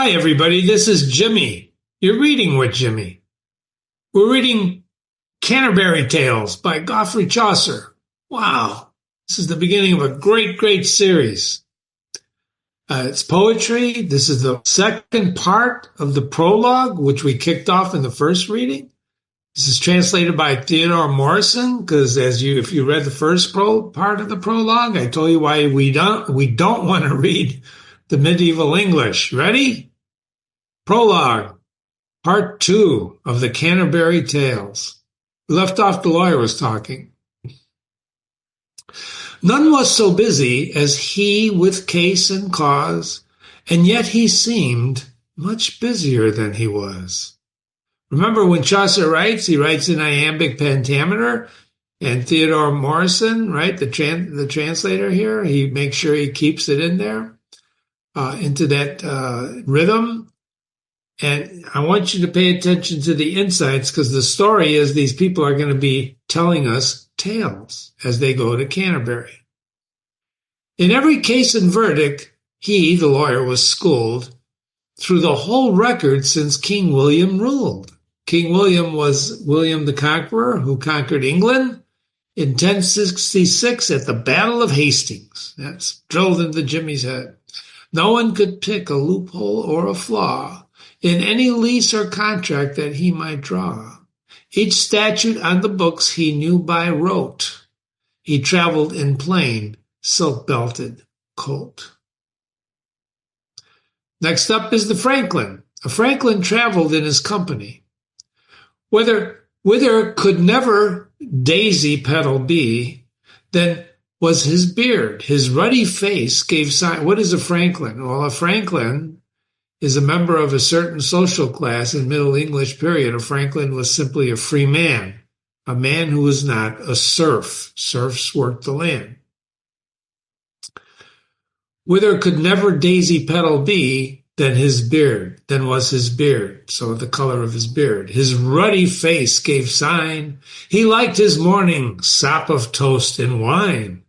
Hi, everybody. This is Jimmy. You're reading with Jimmy. We're reading Canterbury Tales by Geoffrey Chaucer. Wow. This is the beginning of a great series. It's poetry. This is the second part of the prologue, which we kicked off in the first reading. This is translated by Theodore Morrison, because if you read the first part of the prologue, I told you why we don't want to read the medieval English. Ready? Prologue, Part 2 of the Canterbury Tales. We left off the lawyer was talking. None was so busy as he with case and cause, and yet he seemed much busier than he was. Remember when Chaucer writes, he writes in iambic pentameter, and Theodore Morrison, right, the translator here, he makes sure he keeps it in there, into that rhythm. And I want you to pay attention to the insights, because the story is these people are going to be telling us tales as they go to Canterbury. In every case and verdict, he, the lawyer, was schooled through the whole record since King William ruled. King William was William the Conqueror, who conquered England in 1066 at the Battle of Hastings. That's drilled into Jimmy's head. No one could pick a loophole or a flaw in any lease or contract that he might draw. Each statute on the books he knew by rote. He traveled in plain, silk-belted coat. Next up is the Franklin. A Franklin traveled in his company. Whither could never daisy petal be, then was his beard. His ruddy face gave sign. What is a Franklin? Well, a Franklin is a member of a certain social class in Middle English period. A Franklin was simply a free man, a man who was not a serf. Serfs worked the land. Whither could never daisy petal be than his beard, than was his beard, so the color of his beard. His ruddy face gave sign. He liked his morning sop of toast and wine.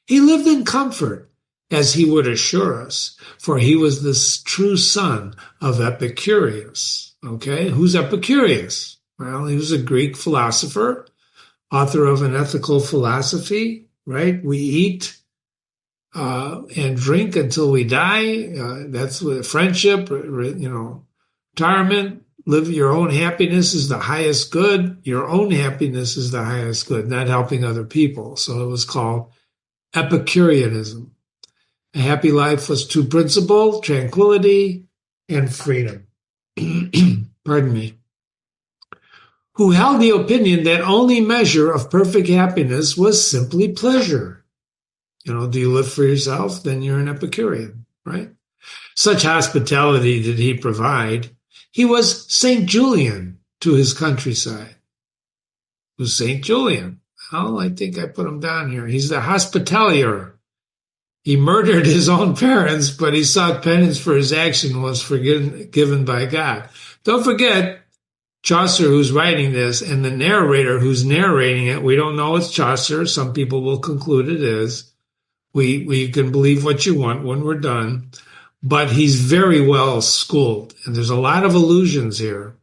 He lived in comfort, as he would assure us, for he was the true son of Epicurus. Okay, who's Epicurus? Well, he was a Greek philosopher, author of an ethical philosophy, right? We eat and drink until we die. That's what friendship, retirement, live your own happiness is the highest good. Your own happiness is the highest good, not helping other people. So it was called Epicureanism. A happy life was two principles: tranquility and freedom. Pardon me. Who held the opinion that only measure of perfect happiness was simply pleasure. Do you live for yourself? Then you're an Epicurean, right? Such hospitality did he provide. He was St. Julian to his countryside. Who's St. Julian? Well, I think I put him down here. He's the hospitalier. He murdered his own parents, but he sought penance for his action, was forgiven by God. Don't forget, Chaucer, who's writing this, and the narrator who's narrating it, we don't know it's Chaucer. Some people will conclude it is. We can believe what you want when we're done. But he's very well schooled, and there's a lot of allusions here.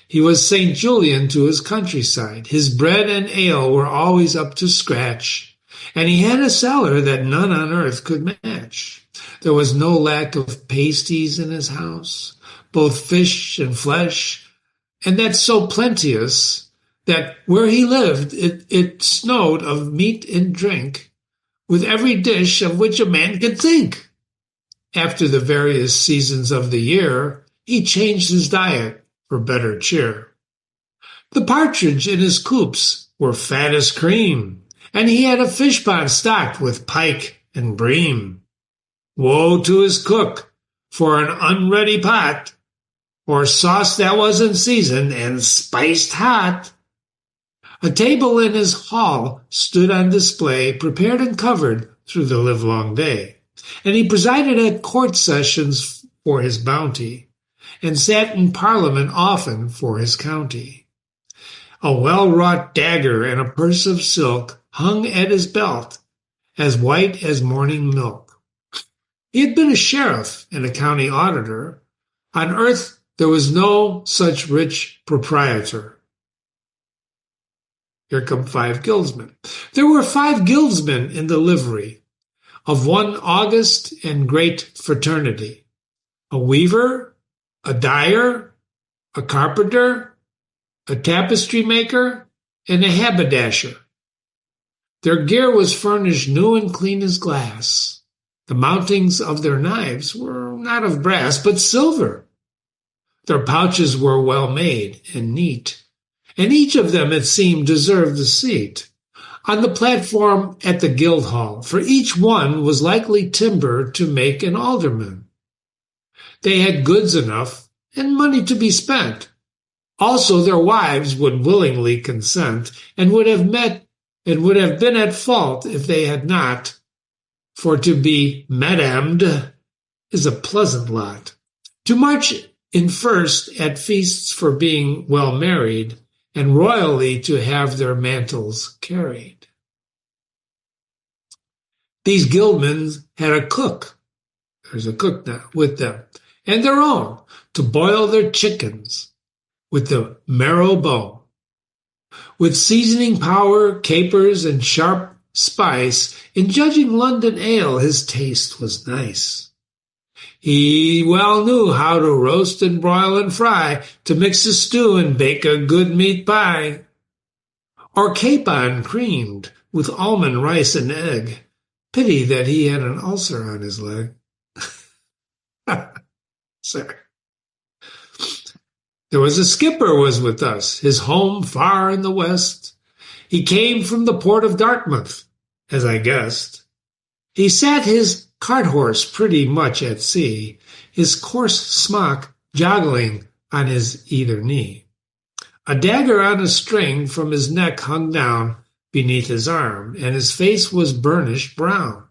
He was St. Julian to his countryside. His bread and ale were always up to scratch, and he had a cellar that none on earth could match. There was no lack of pasties in his house, both fish and flesh, and that's so plenteous that where he lived it snowed of meat and drink, with every dish of which a man could think. After the various seasons of the year, he changed his diet for better cheer. The partridge in his coops were fat as cream, and he had a fish pond stocked with pike and bream. Woe to his cook for an unready pot, or sauce that wasn't seasoned and spiced hot. A table in his hall stood on display, prepared and covered through the livelong day, and he presided at court sessions for his bounty, and sat in Parliament often for his county. A well-wrought dagger and a purse of silk hung at his belt, as white as morning milk. He had been a sheriff and a county auditor, On earth there was no such rich proprietor. Here come 5 guildsmen. There were 5 guildsmen in the livery of one august and great fraternity, a weaver, a dyer, a carpenter, a tapestry maker, and a haberdasher. Their gear was furnished new and clean as glass. The mountings of their knives were not of brass, but silver. Their pouches were well made and neat, and each of them, it seemed, deserved a seat on the platform at the Guildhall, for each one was likely timber to make an alderman. They had goods enough and money to be spent. Also their wives would willingly consent, and would have been at fault if they had not, for to be madamed is a pleasant lot. To march in first at feasts for being well married, and royally to have their mantles carried. These guildmen had a cook, there's a cook now, with them, and their own, to boil their chickens with the marrow bone. With seasoning power, capers, and sharp spice, in judging London ale his taste was nice. He well knew how to roast and broil and fry, to mix a stew and bake a good meat pie, or capon creamed with almond, rice, and egg. Pity that he had an ulcer on his leg. Sorry. There was a skipper was with us, his home far in the west. He came from the port of Dartmouth, as I guessed. He sat his cart-horse pretty much at sea, his coarse smock joggling on his either knee. A dagger on a string from his neck hung down beneath his arm, and his face was burnished brown.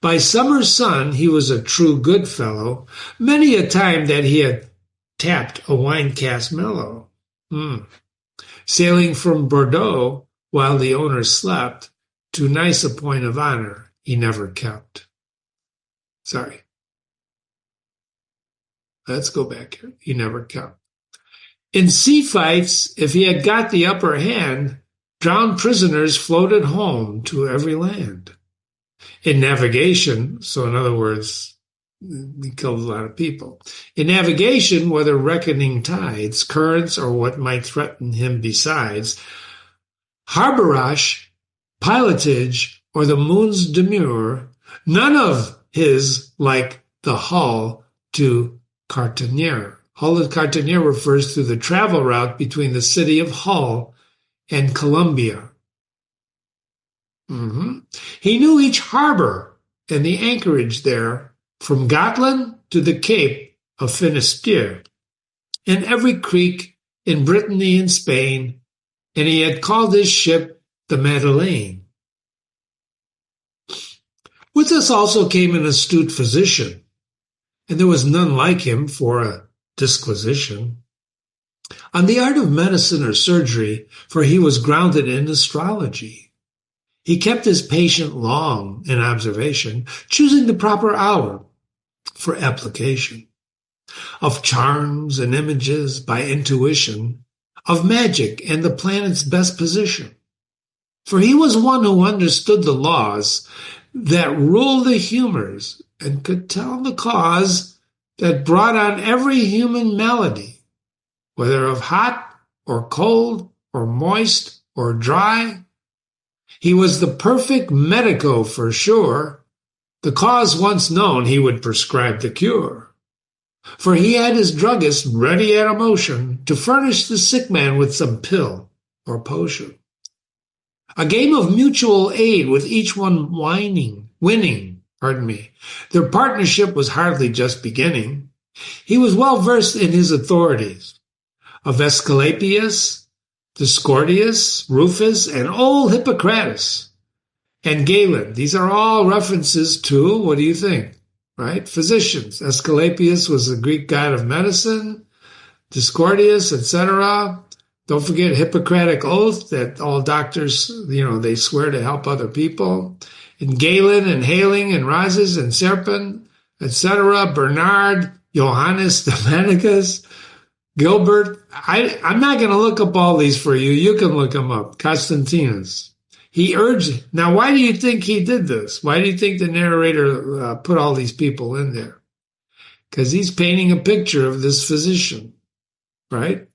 By summer's sun he was a true good fellow, many a time that he had tapped a wine-cask mellow. Sailing from Bordeaux while the owner slept, too nice a point of honor he never kept. Sorry. Let's go back here. He never kept. In sea fights, if he had got the upper hand, drowned prisoners floated home to every land. In navigation, so in other words, he killed a lot of people. In navigation, whether reckoning tides, currents, or what might threaten him besides, harborage, pilotage, or the moon's demure, none of his like the hull to Cartagena. Hull to Cartagena refers to the travel route between the city of Hull and Colombia. He knew each harbor and the anchorage there, from Gotland to the Cape of Finisterre, and every creek in Brittany and Spain, and he had called his ship the Madeleine. With us also came an astute physician, and there was none like him for a disquisition on the art of medicine or surgery, for he was grounded in astrology. He kept his patient long in observation, choosing the proper hour for application. Of charms and images by intuition, of magic and the planet's best position. For he was one who understood the laws that rule the humors and could tell the cause that brought on every human malady, whether of hot or cold or moist or dry. He was the perfect medico for sure. The cause once known, he would prescribe the cure. For he had his druggist ready at a motion to furnish the sick man with some pill or potion. A game of mutual aid with each one winning. Their partnership was hardly just beginning. He was well versed in his authorities of Asclepius, Discordius, Rufus, and old Hippocrates, and Galen. These are all references to, what do you think, right? Physicians. Asclepius was the Greek god of medicine, Discordius, etc. Don't forget Hippocratic oath that all doctors, they swear to help other people. And Galen and Hailing and Rhazes and Serpent, etc. Bernard, Johannes Dominicus, Gilbert. I'm not going to look up all these for you. You can look them up. Constantinus. He urged. Now, why do you think he did this? Why do you think the narrator put all these people in there? Because he's painting a picture of this physician, right?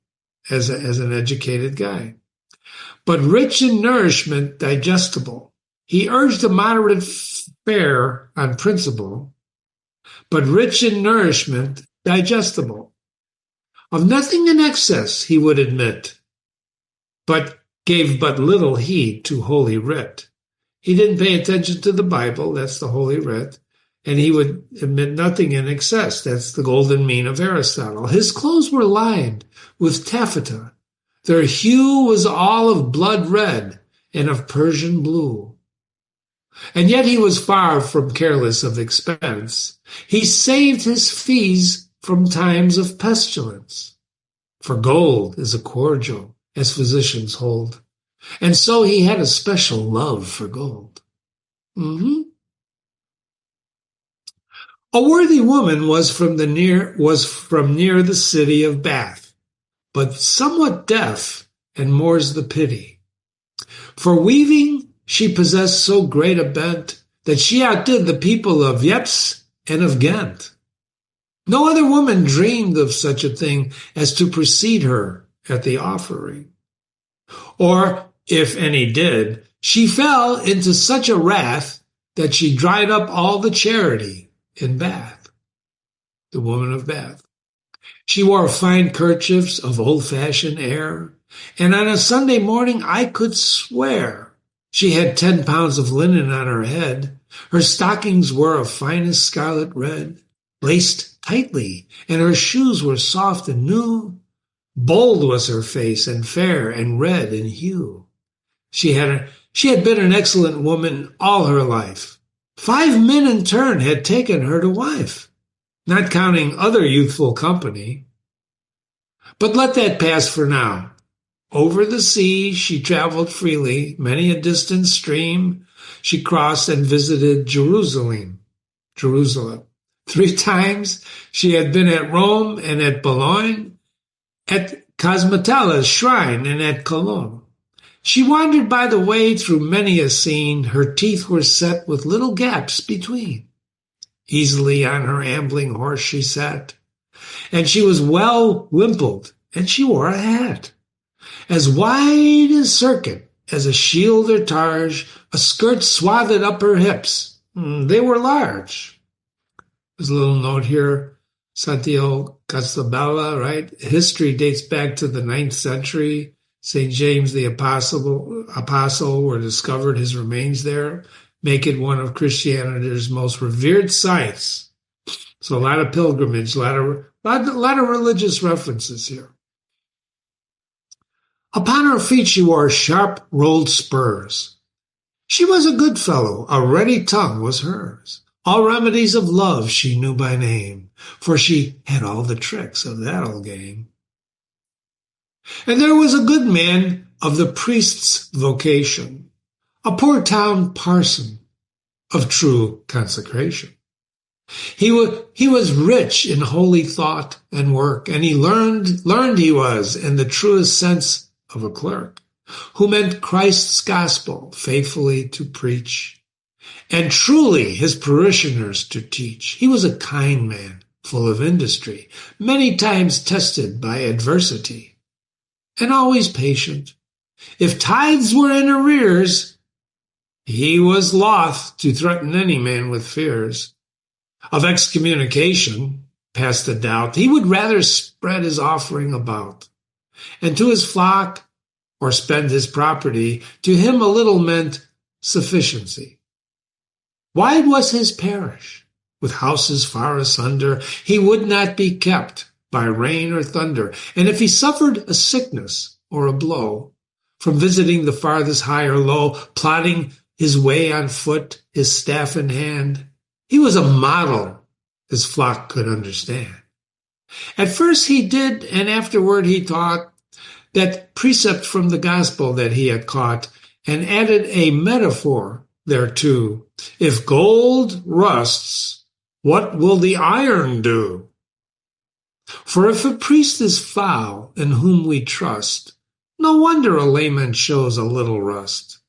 As an educated guy. But rich in nourishment, digestible. He urged a moderate fare on principle, but rich in nourishment, digestible. Of nothing in excess, he would admit, but gave but little heed to Holy Writ. He didn't pay attention to the Bible, that's the Holy Writ, and he would admit nothing in excess, that's the golden mean of Aristotle. His clothes were lined with taffeta. Their hue was all of blood red and of Persian blue. And yet he was far from careless of expense. He saved his fees from times of pestilence. For gold is a cordial, as physicians hold. And so he had a special love for gold. A worthy woman was from near the city of Bath, but somewhat deaf, and more's the pity. For weaving she possessed so great a bent that she outdid the people of Ypres and of Ghent. No other woman dreamed of such a thing as to precede her at the offering. Or, if any did, she fell into such a wrath that she dried up all the charity in Bath, the woman of Bath. She wore fine kerchiefs of old-fashioned air, and on a Sunday morning I could swear she had 10 pounds of linen on her head. Her stockings were of finest scarlet red, laced tightly, and her shoes were soft and new. Bold was her face, and fair and red in hue. She had been an excellent woman all her life. 5 men in turn had taken her to wife, not counting other youthful company. But let that pass for now. Over the sea she traveled freely, many a distant stream she crossed and visited Jerusalem. 3 times she had been at Rome and at Bologna, at Cosmetella's shrine and at Cologne. She wandered by the way through many a scene, her teeth were set with little gaps between. Easily on her ambling horse she sat, and she was well wimpled, and she wore a hat as wide as circuit as a shield or targe, a skirt swathed up her hips. They were large. There's a little note here, Santiago Castabella, right? History dates back to the 9th century. St. James the Apostle were discovered, his remains there, make it one of Christianity's most revered sites. So a lot of pilgrimage, a lot of religious references here. Upon her feet she wore sharp rolled spurs. She was a good fellow, a ready tongue was hers. All remedies of love she knew by name, for she had all the tricks of that old game. And there was a good man of the priest's vocation, a poor town parson of true consecration. He was rich in holy thought and work, and he learned he was in the truest sense of a clerk, who meant Christ's gospel faithfully to preach, and truly his parishioners to teach. He was a kind man, full of industry, many times tested by adversity, and always patient. If tithes were in arrears, he was loth to threaten any man with fears of excommunication, past a doubt. He would rather spread his offering about, and to his flock, or spend his property, to him a little meant sufficiency. Wide was his parish, with houses far asunder. He would not be kept by rain or thunder, and if he suffered a sickness or a blow, from visiting the farthest high or low, plodding his way on foot, his staff in hand, he was a model his flock could understand. At first he did, and afterward he taught, that precept from the gospel that he had caught, and added a metaphor thereto. If gold rusts, what will the iron do? For if a priest is foul in whom we trust, no wonder a layman shows a little rust.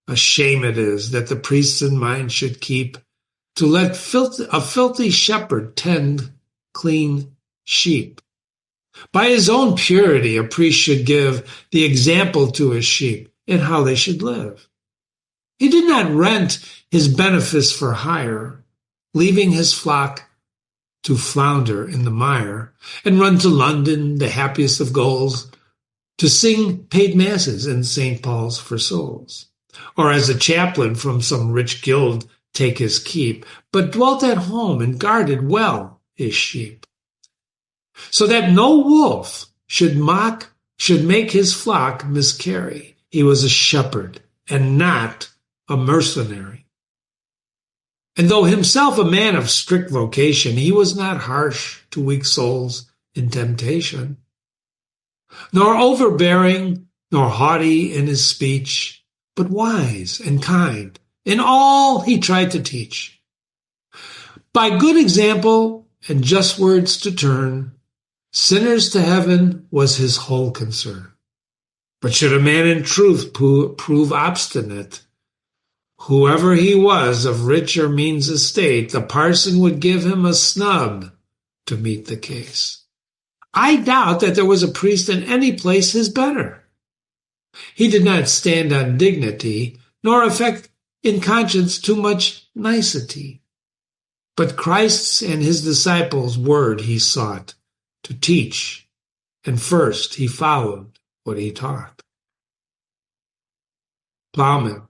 A shame it is that the priests in mind should keep to let a filthy shepherd tend clean sheep. By his own purity, a priest should give the example to his sheep in how they should live. He did not rent his benefice for hire, leaving his flock to flounder in the mire and run to London, the happiest of goals, to sing paid masses in St. Paul's for souls, or as a chaplain from some rich guild take his keep, but dwelt at home and guarded well his sheep, so that no wolf should make his flock miscarry. He was a shepherd and not a mercenary. And though himself a man of strict vocation, he was not harsh to weak souls in temptation, nor overbearing, nor haughty in his speech, but wise and kind in all he tried to teach. By good example and just words to turn, sinners to heaven was his whole concern. But should a man in truth prove obstinate, whoever he was of rich or means estate, the parson would give him a snub to meet the case. I doubt that there was a priest in any place his better. He did not stand on dignity, nor affect in conscience too much nicety. But Christ's and his disciples' word he sought to teach, and first he followed what he taught. Plowman.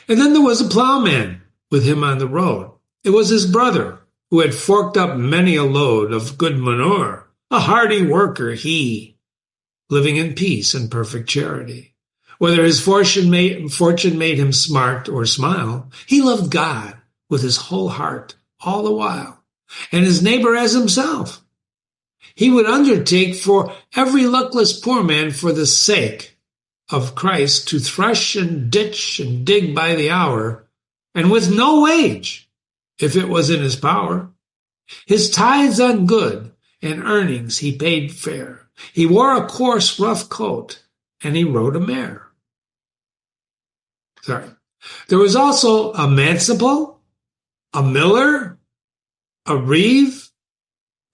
And then there was a plowman with him on the road. It was his brother, who had forked up many a load of good manure, a hardy worker he, living in peace and perfect charity. Whether his fortune made him smart or smile, he loved God with his whole heart all the while, and his neighbor as himself. He would undertake for every luckless poor man for the sake of Christ to thresh and ditch and dig by the hour, and with no wage, if it was in his power. His tithes on good and earnings he paid fair. He wore a coarse, rough coat, and he rode a mare. There was also a manciple, a miller, a reeve,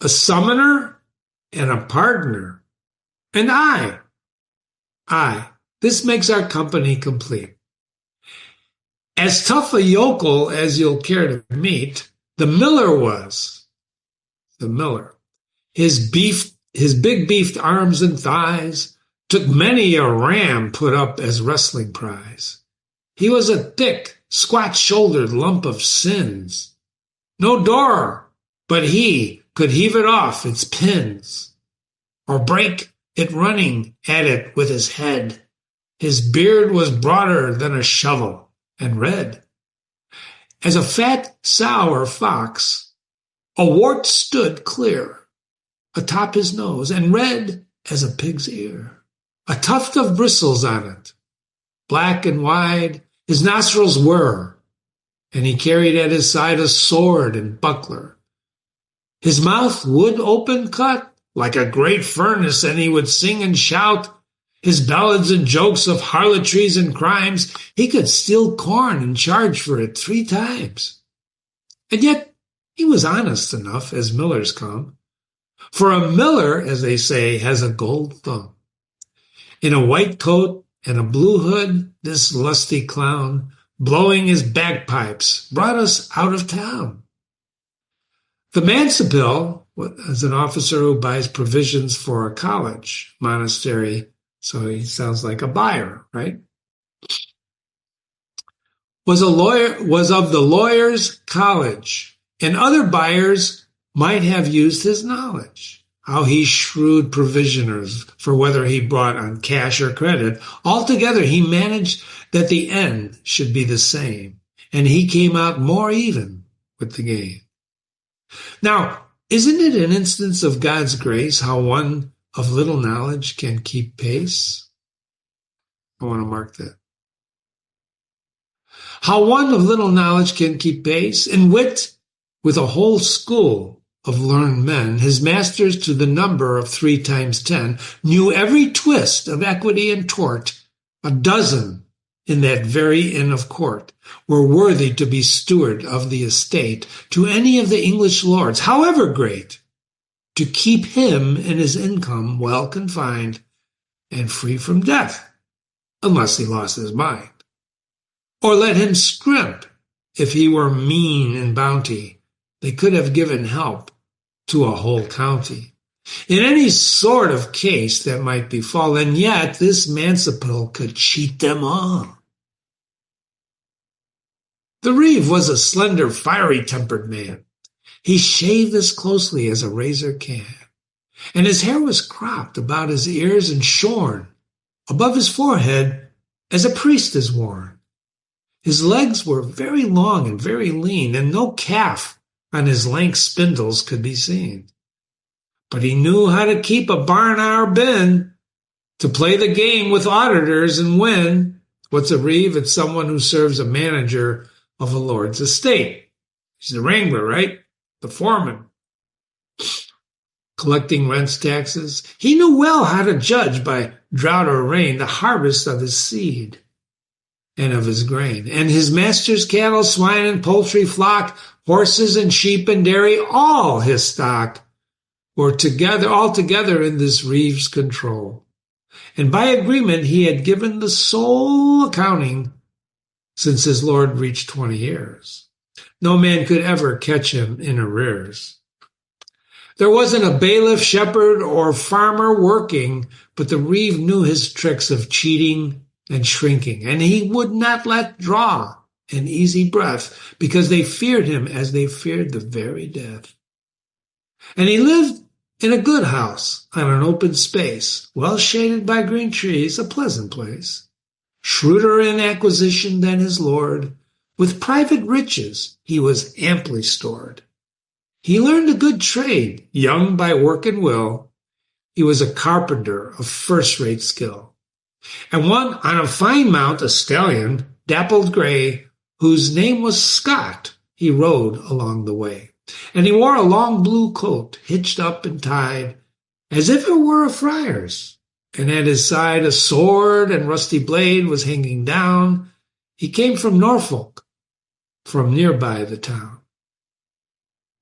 a summoner, and a pardoner. And I. This makes our company complete. As tough a yokel as you'll care to meet, the miller was. The miller. His big beefed arms and thighs took many a ram put up as wrestling prize. He was a thick, squat-shouldered lump of sins. No door, but he could heave it off its pins, or break it running at it with his head. His beard was broader than a shovel, and red. As a fat sow or fox, a wart stood clear atop his nose, and red as a pig's ear. A tuft of bristles on it, black and wide, his nostrils were, and he carried at his side a sword and buckler. His mouth wood open cut, like a great furnace, and he would sing and shout his ballads and jokes of harlotries and crimes. He could steal corn and charge for it 3 times. And yet he was honest enough, as millers come. For a miller, as they say, has a gold thumb. In a white coat and a blue hood, this lusty clown, blowing his bagpipes, brought us out of town. The manciple is an officer who buys provisions for a college, monastery, so he sounds like a buyer, right? Was of the lawyer's college, and other buyers might have used his knowledge, how he shrewd provisioners for whether he bought on cash or credit. Altogether, he managed that the end should be the same, and he came out more even with the gain. Now, isn't it an instance of God's grace how one of little knowledge can keep pace? I want to mark that. How one of little knowledge can keep pace, and wit with a whole school of learned men, his masters to the number of 3 times 10, knew every twist of equity and tort. A dozen in that very Inn of Court were worthy to be steward of the estate to any of the English lords, however great, to keep him and his income well confined and free from death, unless he lost his mind, or let him scrimp if he were mean in bounty. They could have given help to a whole county in any sort of case that might befall, and yet this Manciple could cheat them all. The reeve was a slender, fiery-tempered man. He shaved as closely as a razor can, and his hair was cropped about his ears and shorn above his forehead as a priest is worn. His legs were very long and very lean, and no calf on his lank spindles could be seen. But he knew how to keep a barn-hour bin, to play the game with auditors and win. What's a reeve? It's someone who serves a manager of a lord's estate. He's the wrangler, right? The foreman. Collecting rents, taxes. He knew well how to judge by drought or rain the harvest of his seed and of his grain. And his master's cattle, swine and poultry flock, horses and sheep and dairy, all his stock, were all together in this reeve's control. And by agreement he had given the sole accounting since his lord reached 20 years. No man could ever catch him in arrears. There wasn't a bailiff, shepherd, or farmer working, but the reeve knew his tricks of cheating and shrinking, and he would not let draw an easy breath, because they feared him as they feared the very death. And he lived in a good house on an open space, well shaded by green trees, a pleasant place. Shrewder in acquisition than his lord, with private riches he was amply stored. He learned a good trade, young by work and will. He was a carpenter of first-rate skill. And one on a fine mount, a stallion, dappled gray, whose name was Scott, he rode along the way. And he wore a long blue coat, hitched up and tied, as if it were a friar's. And at his side a sword and rusty blade was hanging down. He came from Norfolk, from nearby the town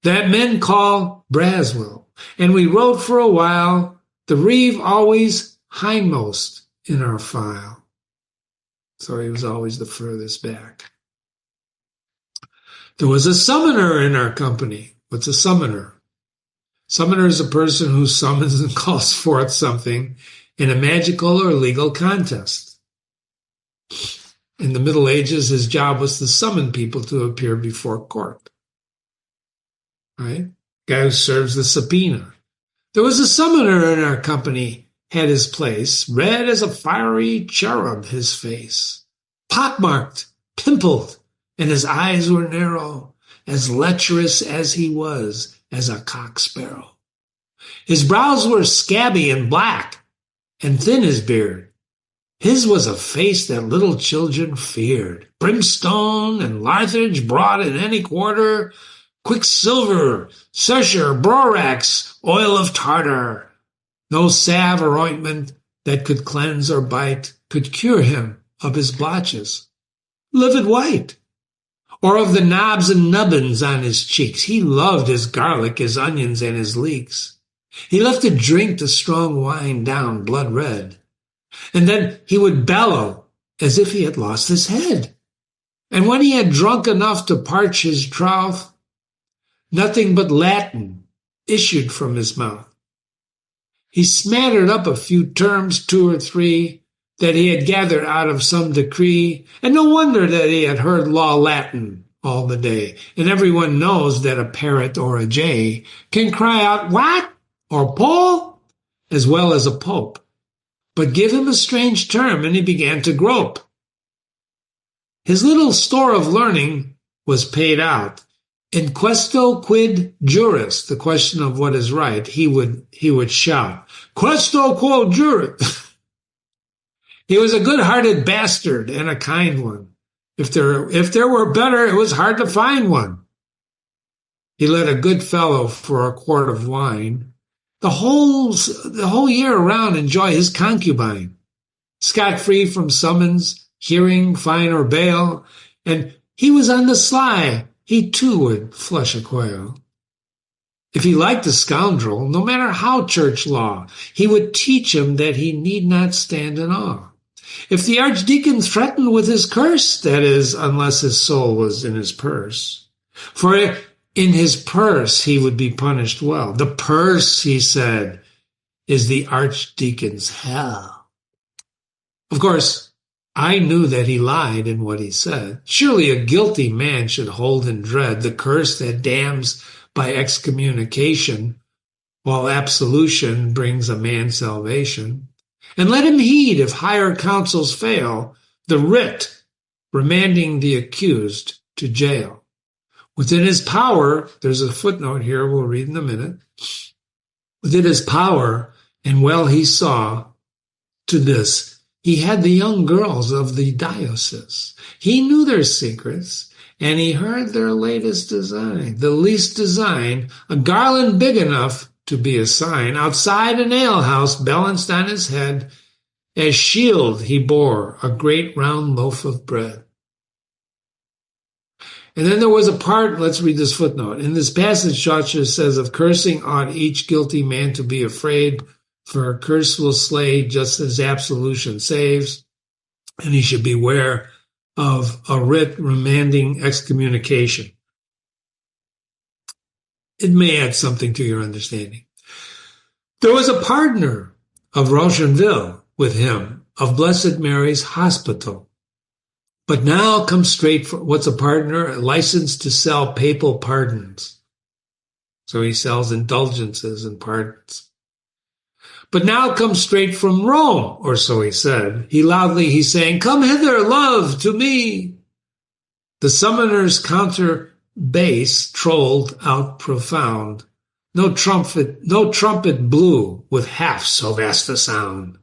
that men call Braswell, and we rode for a while, the reeve always hindmost in our file. So he was always the furthest back. There was a summoner in our company. What's a summoner? Summoner is a person who summons and calls forth something in a magical or legal contest. In the Middle Ages, his job was to summon people to appear before court. Right? Guy who serves the subpoena. There was a summoner in our company, had his place, red as a fiery cherub his face, pockmarked, pimpled, and his eyes were narrow, as lecherous as he was as a cock sparrow. His brows were scabby and black, and thin his beard. His was a face that little children feared, brimstone and Larthage brought in any quarter, quicksilver, censure, borax, oil of tartar. No salve or ointment that could cleanse or bite could cure him of his blotches, livid white, or of the knobs and nubbins on his cheeks. He loved his garlic, his onions, and his leeks. He loved to drink the strong wine down blood red, and then he would bellow as if he had lost his head. And when he had drunk enough to parch his trough, nothing but Latin issued from his mouth. He smattered up a few terms, 2 or 3, that he had gathered out of some decree, and no wonder that he had heard law Latin all the day. And everyone knows that a parrot or a jay can cry out, "What?" or "Paul," as well as a pope. But give him a strange term, and he began to grope. His little store of learning was paid out. In questo quid juris, the question of what is right, he would shout, "Questo quod juris." He was a good-hearted bastard and a kind one. If there were better, it was hard to find one. He let a good fellow for a quart of wine the whole year around enjoy his concubine, scot-free from summons, hearing, fine, or bail, and he was on the sly. He too would flush a quail. If he liked a scoundrel, no matter how church law, he would teach him that he need not stand in awe. If the archdeacon threatened with his curse, that is, unless his soul was in his purse. For in his purse he would be punished well. The purse, he said, is the archdeacon's hell. Of course, I knew that he lied in what he said. Surely a guilty man should hold in dread the curse that damns by excommunication, while absolution brings a man salvation. And let him heed, if higher counsels fail, the writ remanding the accused to jail. Within his power, there's a footnote here we'll read in a minute. Within his power, and well he saw to this, he had the young girls of the diocese. He knew their secrets, and he heard their latest design. The least design, a garland big enough to be a sign. Outside an alehouse balanced on his head, as shield he bore a great round loaf of bread. And then there was a part, let's read this footnote. In this passage, Chaucer says, of cursing ought each guilty man to be afraid, for a curse will slay just as absolution saves, and he should beware of a writ remanding excommunication. It may add something to your understanding. There was a partner of Rochenville with him, of Blessed Mary's Hospital. But now comes straight for, what's a partner? A license to sell papal pardons. So he sells indulgences and pardons. But now comes straight from Rome, or so he said. He's saying, come hither, love, to me. The summoner's counter bass trolled out profound. No trumpet blew with half so vast a sound.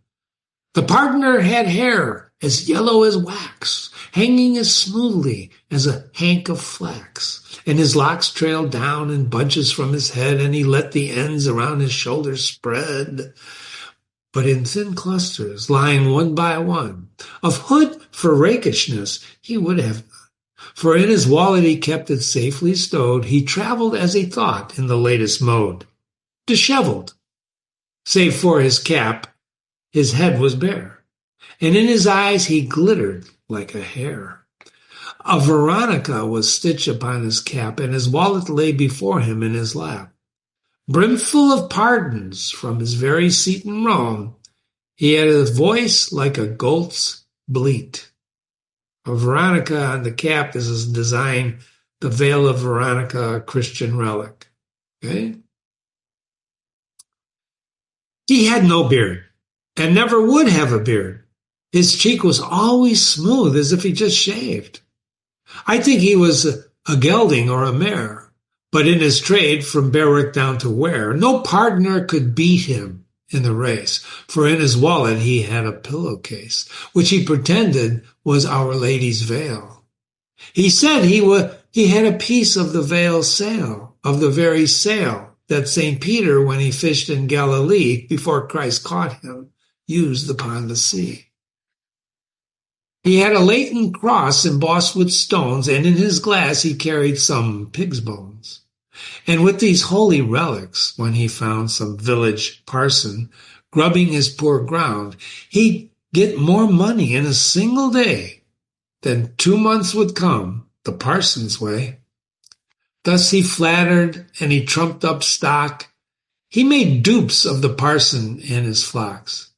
The partner had hair as yellow as wax, hanging as smoothly as a hank of flax, and his locks trailed down in bunches from his head, and he let the ends around his shoulders spread, but in thin clusters, lying one by one. Of hood for rakishness he would have none, for in his wallet he kept it safely stowed. He traveled as he thought in the latest mode. Disheveled, save for his cap, his head was bare, and in his eyes he glittered like a hare. A veronica was stitched upon his cap, and his wallet lay before him in his lap. Brimful of pardons from his very seat in Rome, he had a voice like a goat's bleat. A veronica on the cap is a design, the veil of Veronica, a Christian relic. Okay? He had no beard, and never would have a beard. His cheek was always smooth, as if he just shaved. I think he was a gelding or a mare, but in his trade, from Berwick down to Ware, no partner could beat him in the race, for in his wallet he had a pillowcase, which he pretended was Our Lady's veil. He said he had a piece of the veil's sail, of the very sail that St. Peter, when he fished in Galilee before Christ caught him, used upon the sea. He had a latent cross embossed with stones, and in his glass he carried some pig's bones. And with these holy relics, when he found some village parson grubbing his poor ground, he'd get more money in a single day than 2 months would come the parson's way. Thus he flattered, and he trumped up stock. He made dupes of the parson and his flocks.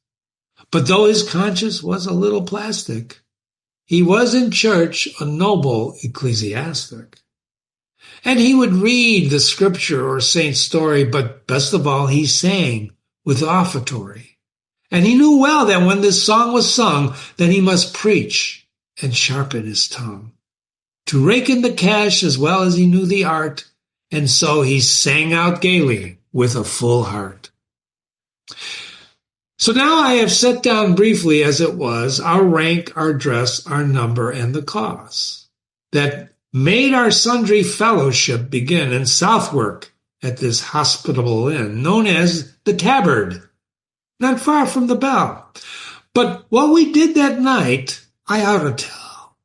But though his conscience was a little plastic, he was in church a noble ecclesiastic. And he would read the scripture or saint's story, but best of all, he sang with offertory. And he knew well that when this song was sung, then he must preach and sharpen his tongue, to rake in the cash as well as he knew the art, and so he sang out gaily with a full heart. So now I have set down briefly, as it was, our rank, our dress, our number, and the cause. That made our sundry fellowship begin in Southwark at this hospitable inn, known as the Tabard, not far from the Bell. But what we did that night, I ought to tell.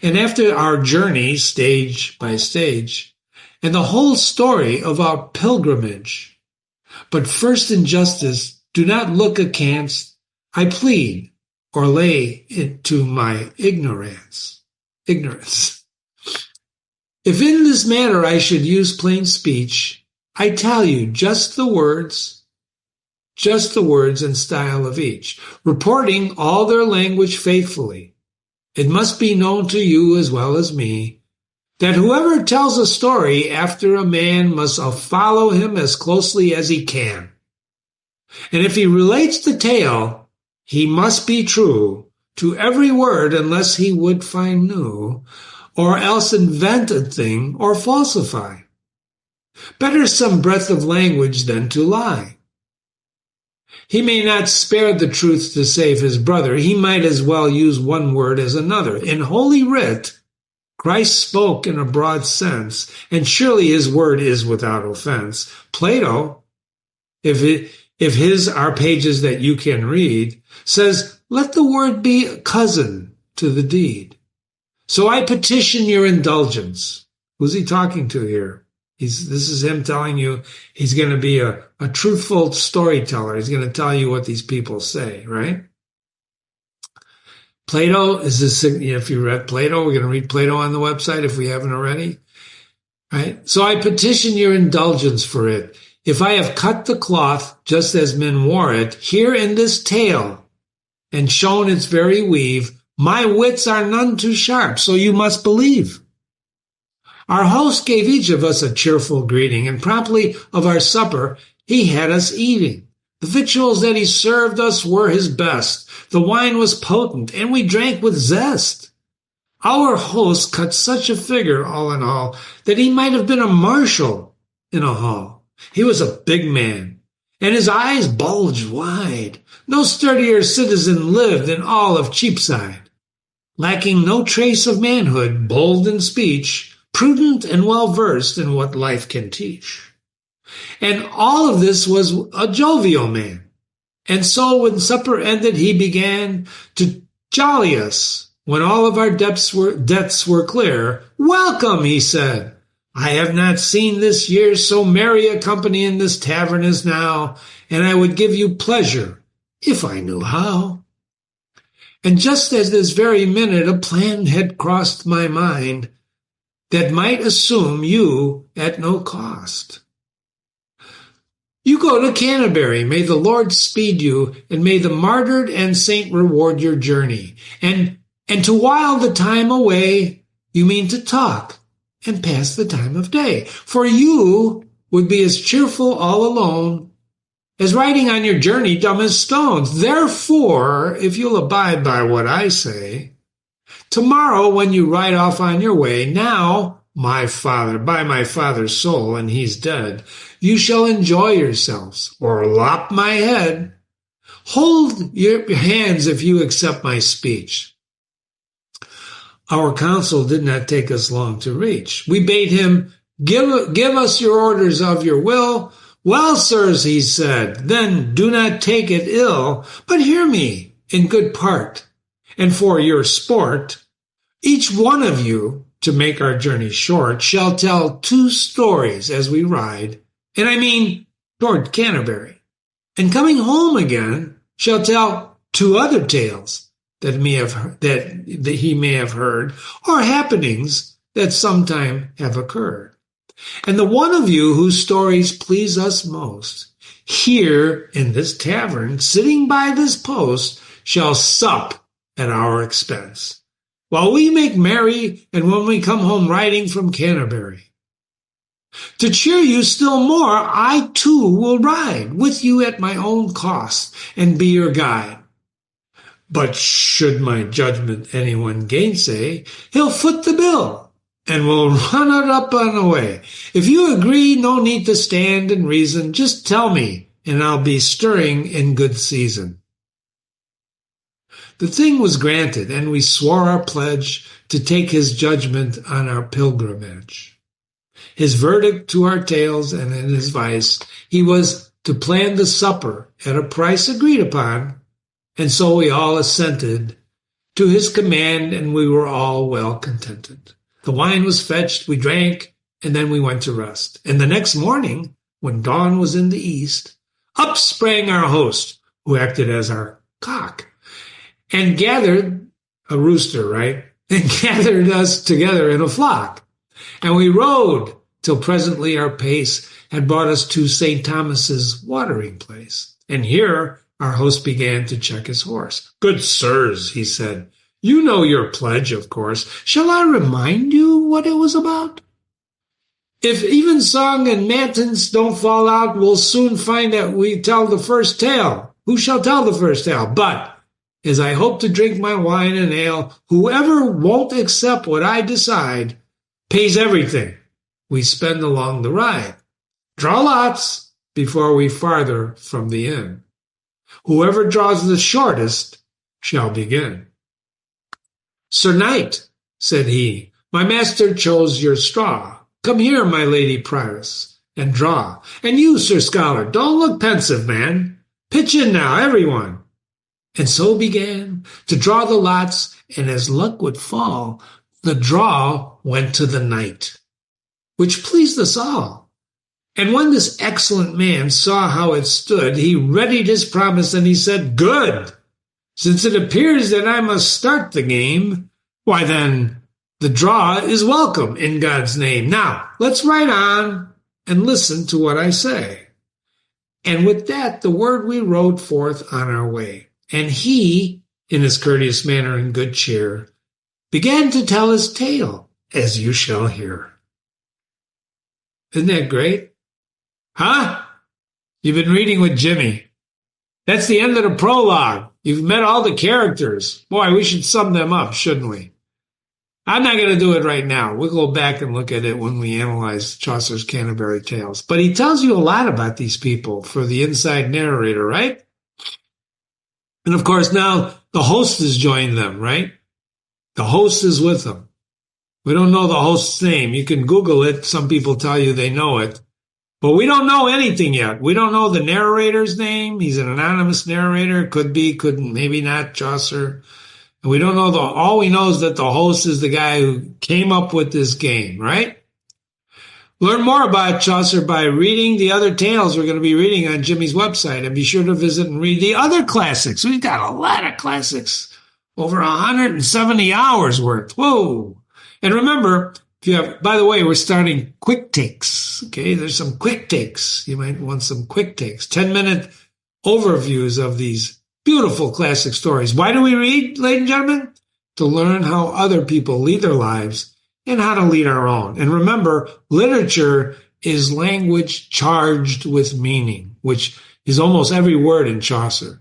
And after our journey, stage by stage, and the whole story of our pilgrimage. But first in justice, do not look askance, I plead, or lay it to my ignorance. If in this matter I should use plain speech, I tell you just the words and style of each, reporting all their language faithfully. It must be known to you as well as me, that whoever tells a story after a man must follow him as closely as he can. And if he relates the tale, he must be true to every word unless he would find new, or else invent a thing or falsify. Better some breadth of language than to lie. He may not spare the truth to save his brother. He might as well use one word as another. In Holy Writ, Christ spoke in a broad sense, and surely his word is without offense. Plato, if his are pages that you can read, says, let the word be a cousin to the deed. So I petition your indulgence. Who's he talking to here? This is him telling you he's going to be a truthful storyteller. He's going to tell you what these people say, right? Plato is this. If you read Plato, we're going to read Plato on the website if we haven't already, right? So I petition your indulgence for it. If I have cut the cloth just as men wore it, here in this tale, and shown its very weave, my wits are none too sharp, so you must believe. Our host gave each of us a cheerful greeting, and promptly of our supper he had us eating. The victuals that he served us were his best. The wine was potent, and we drank with zest. Our host cut such a figure, all in all, that he might have been a marshal in a hall. He was a big man, and his eyes bulged wide. No sturdier citizen lived in all of Cheapside. Lacking no trace of manhood, bold in speech, prudent and well-versed in what life can teach. And all of this was a jovial man. And so when supper ended, he began to jolly us. When all of our debts were clear, welcome, he said. I have not seen this year so merry a company in this tavern as now, and I would give you pleasure if I knew how. And just at this very minute, a plan had crossed my mind that might assume you at no cost. You go to Canterbury. May the Lord speed you, and may the martyred and saint reward your journey. And to while the time away, you mean to talk and pass the time of day. For you would be as cheerful all alone as riding on your journey dumb as stones. Therefore, if you'll abide by what I say, tomorrow when you ride off on your way, now, by my father's soul, and he's dead, you shall enjoy yourselves, or lop my head. Hold your hands if you accept my speech. Our counsel did not take us long to reach. We bade him, give us your orders of your will. Well, sirs, he said, then do not take it ill, but hear me in good part. And for your sport, each one of you, to make our journey short, shall tell 2 stories as we ride, and I mean toward Canterbury. And coming home again, shall tell 2 other tales that he may have heard, or happenings that sometime have occurred. And the one of you whose stories please us most, here in this tavern, sitting by this post, shall sup at our expense, while we make merry, and when we come home riding from Canterbury. To cheer you still more, I too will ride with you at my own cost, and be your guide. But should my judgment anyone gainsay, he'll foot the bill, and we'll run it up and away. If you agree, no need to stand and reason, just tell me, and I'll be stirring in good season. The thing was granted, and we swore our pledge to take his judgment on our pilgrimage. His verdict to our tales and in his vice, he was to plan the supper at a price agreed upon, and so we all assented to his command, and we were all well contented. The wine was fetched, we drank, and then we went to rest. And the next morning, when dawn was in the east, up sprang our host, who acted as our cock, and gathered, a rooster, right? And gathered us together in a flock. And we rode till presently our pace had brought us to St. Thomas's watering place. And here our host began to check his horse. Good sirs, he said, you know your pledge, of course. Shall I remind you what it was about? If evensong and matins don't fall out, we'll soon find that we tell the first tale. Who shall tell the first tale? But as I hope to drink my wine and ale, whoever won't accept what I decide pays everything we spend along the ride. Draw lots before we farther from the inn. Whoever draws the shortest shall begin. Sir Knight, said he, my master chose your straw. Come here, my lady prioress, and draw. And you, Sir Scholar, don't look pensive, man. Pitch in now, everyone. And so began to draw the lots, and as luck would fall, the draw went to the knight, which pleased us all. And when this excellent man saw how it stood, he readied his promise, and he said, good, since it appears that I must start the game, why then the draw is welcome in God's name. Now, let's ride on and listen to what I say. And with that, the word we rode forth on our way. And he, in his courteous manner and good cheer, began to tell his tale, as you shall hear. Isn't that great? Huh? You've been reading with Jimmy. That's the end of the prologue. You've met all the characters. Boy, we should sum them up, shouldn't we? I'm not going to do it right now. We'll go back and look at it when we analyze Chaucer's Canterbury Tales. But he tells you a lot about these people for the inside narrator, right? And of course, now the host has joined them, right? The host is with them. We don't know the host's name. You can Google it. Some people tell you they know it. But we don't know anything yet. We don't know the narrator's name. He's an anonymous narrator. Could be, couldn't, maybe not Chaucer. And we don't know all we know is that the host is the guy who came up with this game, right? Learn more about Chaucer by reading the other tales we're going to be reading on Jimmy's website, and be sure to visit and read the other classics. We've got a lot of classics, over 170 hours worth. Whoa. And remember, if you have, by the way, we're starting quick takes. Okay, there's some quick takes. You might want some quick takes, 10-minute overviews of these beautiful classic stories. Why do we read, ladies and gentlemen? To learn how other people lead their lives and how to lead our own. And remember, literature is language charged with meaning, which is almost every word in Chaucer.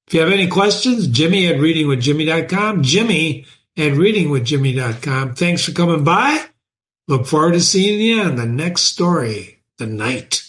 If you have any questions, Jimmy@readingwithjimmy.com, Jimmy@readingwithjimmy.com. Thanks for coming by. Look forward to seeing you on the next story, The Knight.